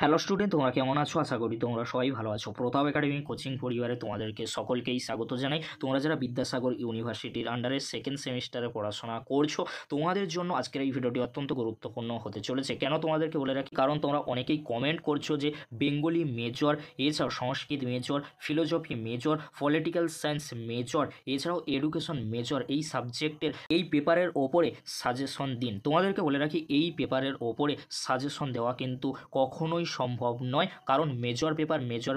Hello student, তোমরা কেমন আছো? আশা করি তোমরা সবাই ভালো আছো। প্রতাপ একাডেমি কোচিং পরিবারে তোমাদেরকে সকলকেই স্বাগত জানাই। তোমরা যারা বিদ্যাসাগর ইউনিভার্সিটির আন্ডারে সেকেন্ড সেমিস্টারে পড়াশোনা করছো, তোমাদের জন্য আজকের এই ভিডিওটি অত্যন্ত গুরুত্বপূর্ণ হতে চলেছে। কেন তোমাদেরকে বলে রাখি, কারণ তোমরা অনেকেই কমেন্ট করছো যে বেঙ্গলি মেজর, এছাড়াও সংস্কৃত major, philosophy major, political science major, এছাড়াও এডুকেশন মেজর এই সাবজেক্টের এই পেপারের ওপরে সাজেশন দিন। তোমাদেরকে বলে রাখি, এই পেপারের ওপরে সাজেশন দেওয়া কিন্তু কখনোই সম্ভব নয়, কারণ মেজর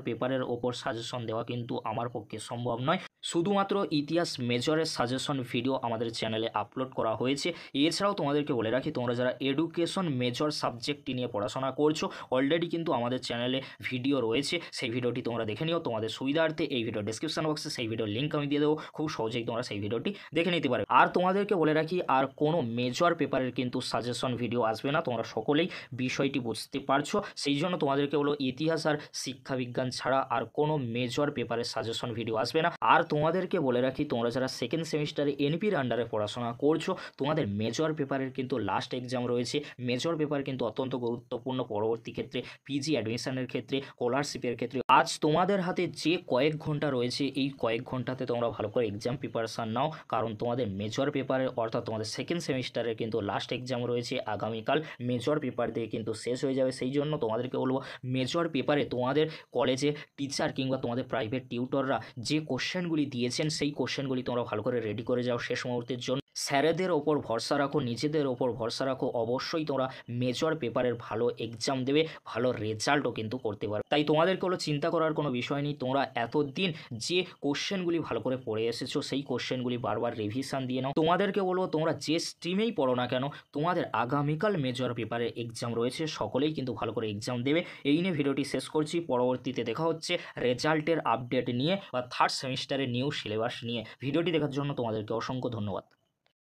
পেপারের ওপর সাজেশন দেওয়া কিন্তু আমার পক্ষে সম্ভব নয়। শুধুমাত্র ইতিহাস মেজরের সাজেশন ভিডিও আমাদের চ্যানেলে আপলোড করা হয়েছে। এছাড়াও তোমাদেরকে বলে রাখি, তোমরা যারা এডুকেশন মেজর সাবজেক্টটি নিয়ে পড়াশোনা করছো, অলরেডি কিন্তু আমাদের চ্যানেলে ভিডিও রয়েছে, সেই ভিডিওটি তোমরা দেখে নিও। তোমাদের সুবিধার্থে এই ভিডিও ডেসক্রিপশন বক্সে সেই ভিডিওর লিঙ্ক আমি দিয়ে দেবো, খুব সহজেই তোমরা সেই ভিডিওটি দেখে নিতে পারবে। আর তোমাদেরকে বলে রাখি, আর কোনো মেজর পেপারের কিন্তু সাজেশন ভিডিও আসবে না। তোমরা সকলেই বিষয়টি বুঝতে পারছো, সেই জন্য তোমাদেরকে বলো ইতিহাস আর শিক্ষাবিজ্ঞান ছাড়া আর কোনো মেজর পেপারের সাজেশন ভিডিও আসবে না। আর তোমাদেরকে বলে রাখি, তোমরা যারা সেকেন্ড সেমিস্টারে এনপির আন্ডারে পড়াশোনা করছো, তোমাদের মেজর পেপারের কিন্তু লাস্ট এক্সাম রয়েছে। মেজর পেপার কিন্তু অত্যন্ত গুরুত্বপূর্ণ পরবর্তী ক্ষেত্রে, পিজি অ্যাডমিশনের ক্ষেত্রে, স্কলারশিপের ক্ষেত্রে। আজ তোমাদের হাতে যে কয়েক ঘন্টা রয়েছে, এই কয়েক ঘন্টাতে তোমরা ভালো করে এক্সাম প্রিপারেশান নাও, কারণ তোমাদের মেজর পেপারের অর্থাৎ তোমাদের সেকেন্ড সেমিস্টারের কিন্তু লাস্ট এক্সাম রয়েছে আগামীকাল। মেজর পেপার দিয়ে কিন্তু শেষ হয়ে যাবে, সেই জন্য তোমাদেরকে বলবো মেজর পেপারে তোমাদের কলেজে টিচার কিংবা তোমাদের প্রাইভেট টিউটররা যে কোশ্চেনগুলি দিয়েছেন, সেই কোশ্চেনগুলি তোমরা ভালো করে রেডি করে যাও শেষ মুহূর্তের জন্য। স্যারেদের ওপর ভরসা রাখো, নিজেদের ওপর ভরসা রাখো, অবশ্যই তোমরা মেজর পেপারের ভালো এক্সাম দেবে, ভালো রেজাল্টও কিন্তু করতে পারবে। তাই তোমাদেরকে হলো চিন্তা করার কোনো বিষয় নেই। তোমরা এতদিন যে কোশ্চেনগুলি ভালো করে পড়ে এসেছো, সেই কোশ্চেনগুলি বারবার রিভিশন দিয়ে নাও। তোমাদেরকে বলবো, তোমরা যে স্ট্রিমেই পড়ো না কেন, তোমাদের আগামীকাল মেজর পেপারের এক্সাম রয়েছে, সকলেই কিন্তু ভালো করে এক্সাম দেবে। এই নিয়ে ভিডিওটি শেষ করছি। পরবর্তীতে দেখা হচ্ছে রেজাল্টের আপডেট নিয়ে বা থার্ড সেমিস্টারের নিউ সিলেবাস নিয়ে। ভিডিওটি দেখার জন্য তোমাদেরকে অসংখ্য ধন্যবাদ।